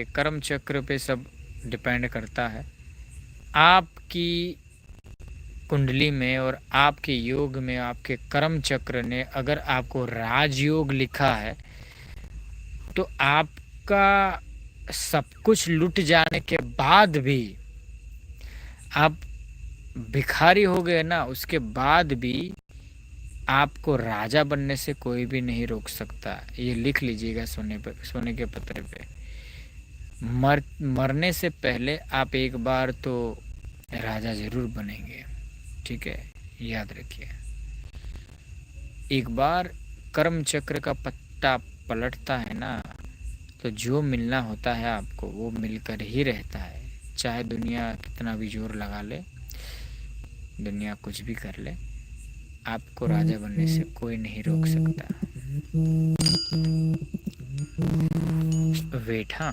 कर्म चक्र पे सब डिपेंड करता है। आपकी कुंडली में और आपके योग में आपके कर्म चक्र ने अगर आपको राजयोग लिखा है तो आपका सब कुछ लुट जाने के बाद भी आप भिखारी हो गए ना, उसके बाद भी आपको राजा बनने से कोई भी नहीं रोक सकता। ये लिख लीजिएगा सोने पे, सोने के पत्रे पे। मरने से पहले आप एक बार तो राजा जरूर बनेंगे, ठीक है, याद रखिए। एक बार कर्म चक्र का पत्ता पलटता है ना, तो जो मिलना होता है आपको वो मिलकर ही रहता है। चाहे दुनिया कितना भी जोर लगा ले, दुनिया कुछ भी कर ले, आपको राजा बनने से कोई नहीं रोक सकता। वेट, हाँ,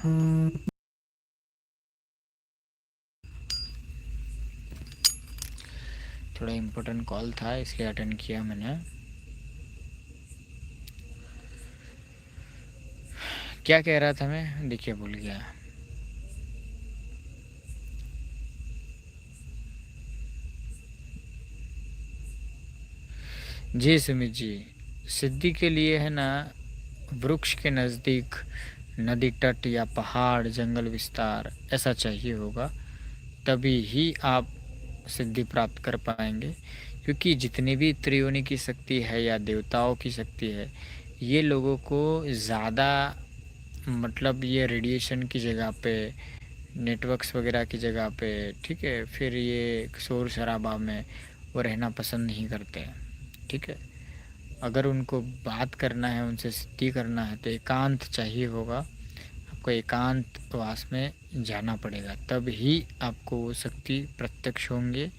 थोड़ा इम्पोर्टेंट कॉल था इसलिए अटेंड किया मैंने। क्या कह रहा था मैं, देखिए भूल गया। जी सुमित जी, सिद्धि के लिए है ना, वृक्ष के नज़दीक नदी तट या पहाड़ जंगल विस्तार ऐसा चाहिए होगा, तभी ही आप सिद्धि प्राप्त कर पाएंगे। क्योंकि जितनी भी त्रियोनी की शक्ति है या देवताओं की शक्ति है, ये लोगों को ज़्यादा मतलब ये रेडिएशन की जगह पे, नेटवर्क्स वगैरह की जगह पे, ठीक है, फिर ये शोर शराबा में वो रहना पसंद नहीं करते हैं, ठीक है। अगर उनको बात करना है, उनसे सिद्धि करना है तो एकांत चाहिए होगा। आपको एकांतवास में जाना पड़ेगा, तब ही आपको वो शक्ति प्रत्यक्ष होंगे,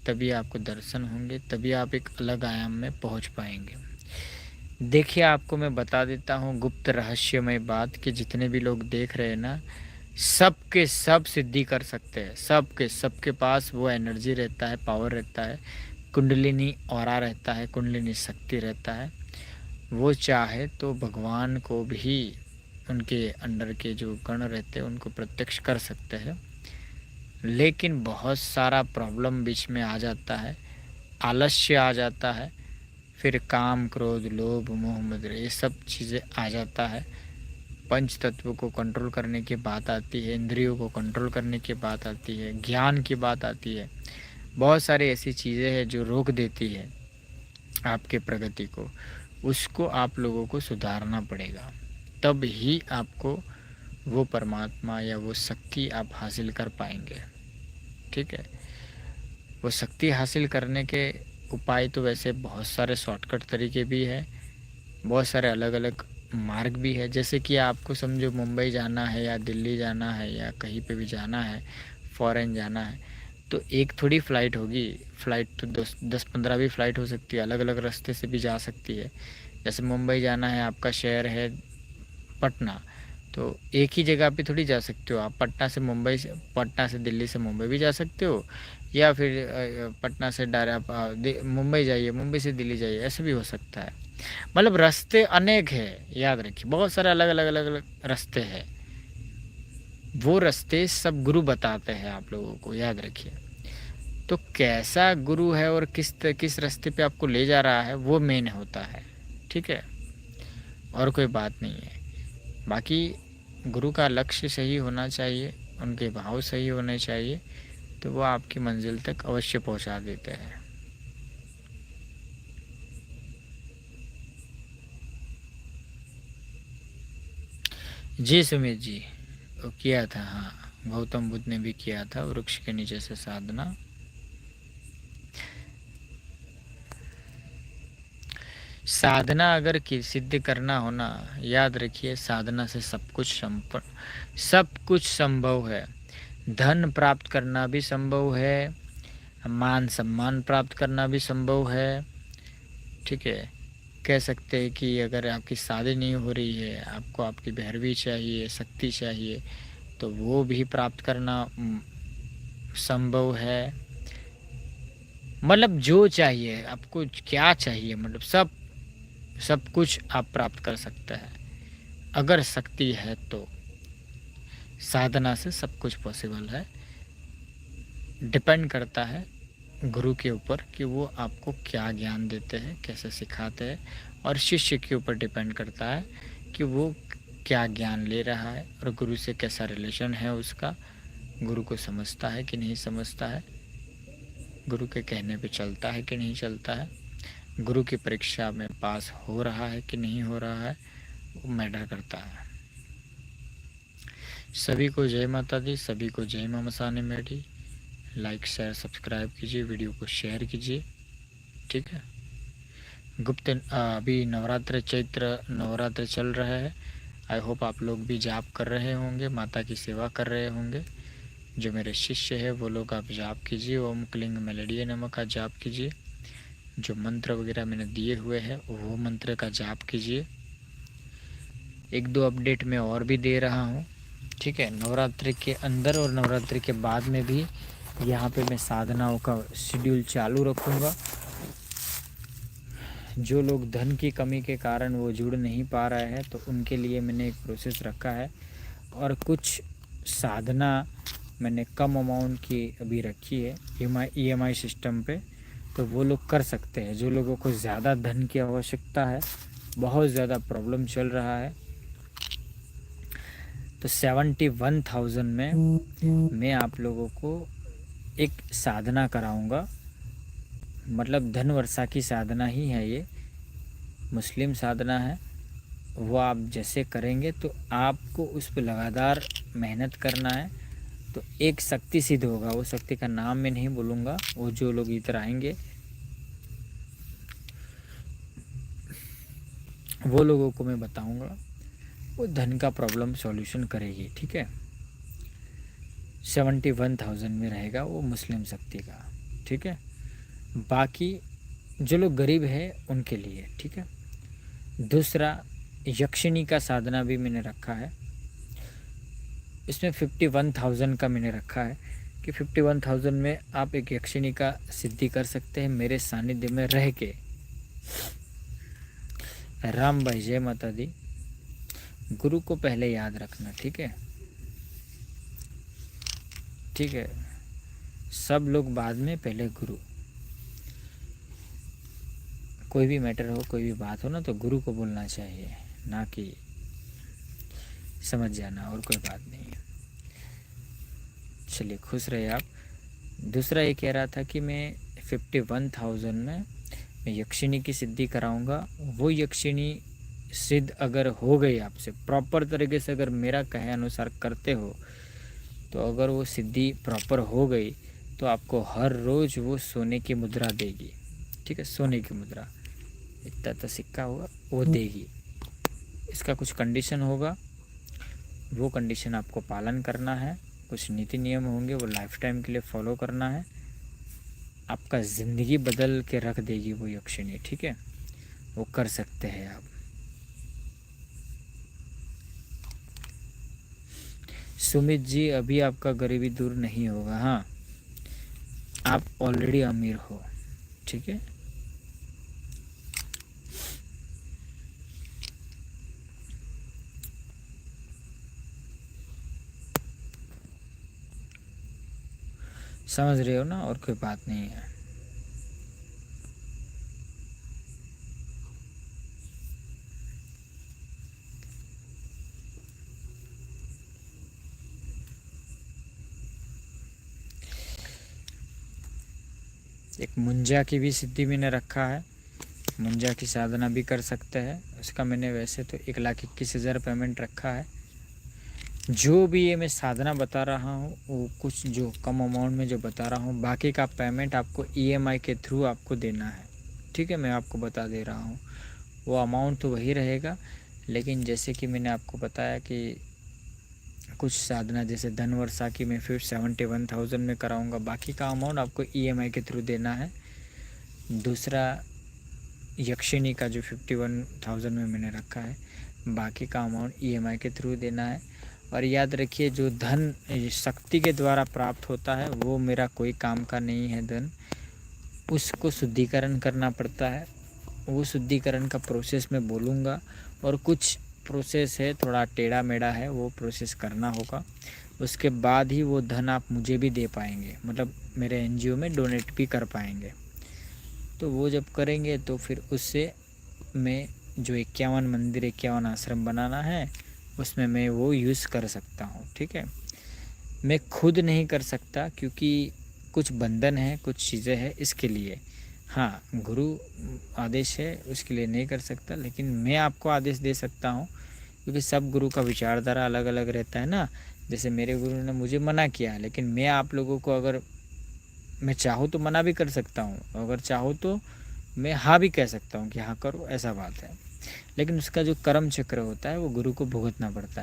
तभी आपको दर्शन होंगे, तभी आप एक अलग आयाम में पहुंच पाएंगे। देखिए, आपको मैं बता देता हूँ गुप्त रहस्यमय बात कि जितने भी लोग देख रहे हैं ना, सबके सब सिद्धि कर सकते हैं। सबके सबके पास वो एनर्जी रहता है, पावर रहता है, कुंडलिनी ऑरा रहता है, कुंडलिनी शक्ति रहता है। वो चाहे तो भगवान को भी उनके अंडर के जो गण रहते हैं उनको प्रत्यक्ष कर सकते हैं। लेकिन बहुत सारा प्रॉब्लम बीच में आ जाता है, आलस्य आ जाता है, फिर काम क्रोध लोभ मोह मद ये सब चीज़ें आ जाता है। पंच तत्व को कंट्रोल करने की बात आती है, इंद्रियों को कंट्रोल करने की बात आती है, ज्ञान की बात आती है। बहुत सारी ऐसी चीज़ें हैं जो रोक देती है आपके प्रगति को। उसको आप लोगों को सुधारना पड़ेगा, तब ही आपको वो परमात्मा या वो शक्ति आप हासिल कर पाएंगे, ठीक है। वो शक्ति हासिल करने के उपाय तो वैसे बहुत सारे शॉर्टकट तरीके भी है, बहुत सारे अलग अलग मार्ग भी है। जैसे कि आपको समझो मुंबई जाना है या दिल्ली जाना है या कहीं पे भी जाना है, फॉरेन जाना है, तो एक थोड़ी फ़्लाइट होगी। फ़्लाइट तो 10-15 भी फ़्लाइट हो सकती है, अलग अलग रास्ते से भी जा सकती है। जैसे मुंबई जाना है, आपका शहर है पटना, तो एक ही जगह पे थोड़ी जा सकते हो आप। पटना से दिल्ली से मुंबई भी जा सकते हो, या फिर पटना से डायरेक्ट आप मुंबई जाइए, मुंबई से दिल्ली जाइए, ऐसे भी हो सकता है। मतलब रास्ते अनेक है, याद रखिए, बहुत सारे अलग अलग अलग अलग रास्ते हैं। वो रास्ते सब गुरु बताते हैं आप लोगों को, याद रखिए। तो कैसा गुरु है और किस रास्ते पे आपको ले जा रहा है, वो मेन होता है, ठीक है, और कोई बात नहीं है। बाकी गुरु का लक्ष्य सही होना चाहिए, उनके भाव सही होने चाहिए, तो वो आपकी मंजिल तक अवश्य पहुंचा देते हैं। जी सुमित जी, वो किया था, हाँ, गौतम बुद्ध ने भी किया था वृक्ष के नीचे से साधना। साधना अगर की सिद्ध करना होना, याद रखिए, साधना से सब कुछ संभव है। धन प्राप्त करना भी संभव है, मान सम्मान प्राप्त करना भी संभव है, ठीक है। कह सकते हैं कि अगर आपकी शादी नहीं हो रही है, आपको आपकी भैरवी चाहिए, शक्ति चाहिए, तो वो भी प्राप्त करना संभव है। मतलब जो चाहिए आपको, क्या चाहिए, मतलब सब कुछ आप प्राप्त कर सकते हैं अगर शक्ति है तो। साधना से सब कुछ पॉसिबल है। डिपेंड करता है गुरु के ऊपर कि वो आपको क्या ज्ञान देते हैं, कैसे सिखाते हैं, और शिष्य के ऊपर डिपेंड करता है कि वो क्या ज्ञान ले रहा है और गुरु से कैसा रिलेशन है उसका, गुरु को समझता है कि नहीं समझता है, गुरु के कहने पे चलता है कि नहीं चलता है, गुरु की परीक्षा में पास हो रहा है कि नहीं हो रहा है, वो मैटर करता है। सभी को जय माता दी, सभी को जय मां मसाने मेरी। लाइक शेयर सब्सक्राइब कीजिए, वीडियो को शेयर कीजिए, ठीक है। गुप्त अभी चैत्र नवरात्र चल रहा है। आई होप आप लोग भी जाप कर रहे होंगे, माता की सेवा कर रहे होंगे। जो मेरे शिष्य है वो लोग आप जाप कीजिए, ओम क्लिंग मेलेडिया नमः का जाप कीजिए। जो मंत्र वगैरह मैंने दिए हुए हैं वो मंत्र का जाप कीजिए। एक दो अपडेट मैं और भी दे रहा हूँ, ठीक है। नवरात्रि के अंदर और नवरात्रि के बाद में भी यहाँ पे मैं साधनाओं का शेड्यूल चालू रखूँगा। जो लोग धन की कमी के कारण वो जुड़ नहीं पा रहे हैं तो उनके लिए मैंने एक प्रोसेस रखा है, और कुछ साधना मैंने कम अमाउंट की अभी रखी है EMI सिस्टम पे, तो वो लोग कर सकते हैं। जो लोगों को ज़्यादा धन की आवश्यकता है, बहुत ज़्यादा प्रॉब्लम चल रहा है, तो 71,000 में मैं आप लोगों को एक साधना कराऊंगा। मतलब धन वर्षा की साधना ही है, ये मुस्लिम साधना है। वो आप जैसे करेंगे तो आपको उस पर लगातार मेहनत करना है, तो एक शक्ति सिद्ध होगा। वो शक्ति का नाम मैं नहीं बोलूँगा, वो जो लोग इधर आएंगे वो लोगों को मैं बताऊँगा, वो धन का प्रॉब्लम सॉल्यूशन करेगी, ठीक है। 71,000 में रहेगा वो मुस्लिम शक्ति का, ठीक है। बाकी जो लोग गरीब है उनके लिए, ठीक है। दूसरा यक्षिणी का साधना भी मैंने रखा है, इसमें 51,000 का मैंने रखा है कि 51,000 में आप एक यक्षिणी का सिद्धि कर सकते हैं मेरे सानिध्य में रह के। राम भाई जय माता दी। गुरु को पहले याद रखना, ठीक है, ठीक है। सब लोग बाद में, पहले गुरु। कोई भी मैटर हो, कोई भी बात हो ना, तो गुरु को बोलना चाहिए, ना कि समझ जाना, और कोई बात नहीं है। चलिए खुश रहे आप। दूसरा ये कह रहा था कि मैं 51,000 में मैं यक्षिणी की सिद्धि कराऊंगा। वो यक्षिणी सिद्ध अगर हो गई आपसे प्रॉपर तरीके से, अगर मेरा कहे अनुसार करते हो, तो अगर वो सिद्धि प्रॉपर हो गई तो आपको हर रोज़ वो सोने की मुद्रा देगी, ठीक है। सोने की मुद्रा, इतना तो सिक्का होगा, वो देगी। इसका कुछ कंडीशन होगा, वो कंडीशन आपको पालन करना है। कुछ नीति नियम होंगे, वो लाइफ टाइम के लिए फॉलो करना है। आपका ज़िंदगी बदल के रख देगी वो यक्षिणी, ठीक है। वो कर सकते हैं आप। सुमित जी, अभी आपका गरीबी दूर नहीं होगा। हाँ, आप ऑलरेडी अमीर हो, ठीक है। समझ रहे हो ना, और कोई बात नहीं है। एक मुंजा की भी सिद्धि मैंने रखा है, मुंजा की साधना भी कर सकते हैं। उसका मैंने वैसे तो 1,21,000 पेमेंट रखा है। जो भी ये मैं साधना बता रहा हूँ वो कुछ जो कम अमाउंट में जो बता रहा हूँ, बाकी का पेमेंट आपको EMI के थ्रू आपको देना है, ठीक है। मैं आपको बता दे रहा हूँ, वो अमाउंट तो वही रहेगा, लेकिन जैसे कि मैंने आपको बताया कि कुछ साधना जैसे धन वर्षा की मैं फिर 71,000 में कराऊंगा, बाकी का अमाउंट आपको EMI के थ्रू देना है। दूसरा यक्षिणी का जो 51,000 में मैंने रखा है, बाकी का अमाउंट EMI के थ्रू देना है। और याद रखिए, जो धन शक्ति के द्वारा प्राप्त होता है वो मेरा कोई काम का नहीं है धन, उसको शुद्धिकरण करना पड़ता है। वो शुद्धिकरण का प्रोसेस मैं बोलूँगा, और कुछ प्रोसेस है, थोड़ा टेढ़ा मेढ़ा है, वो प्रोसेस करना होगा। उसके बाद ही वो धन आप मुझे भी दे पाएंगे, मतलब मेरे एनजीओ में डोनेट भी कर पाएंगे। तो वो जब करेंगे तो फिर उससे मैं जो 51 मंदिर 51 आश्रम बनाना है उसमें मैं वो यूज़ कर सकता हूँ। ठीक है, मैं खुद नहीं कर सकता क्योंकि कुछ बंधन है, कुछ चीज़ें हैं इसके लिए। हाँ, गुरु आदेश है उसके लिए नहीं कर सकता, लेकिन मैं आपको आदेश दे सकता हूँ क्योंकि सब गुरु का विचारधारा अलग अलग रहता है ना। जैसे मेरे गुरु ने मुझे मना किया, लेकिन मैं आप लोगों को अगर मैं चाहूँ तो मना भी कर सकता हूँ, अगर चाहूँ तो मैं हाँ भी कह सकता हूँ कि हाँ करो, ऐसा बात है। लेकिन उसका जो कर्म चक्र होता है वो गुरु को भुगतना पड़ता है।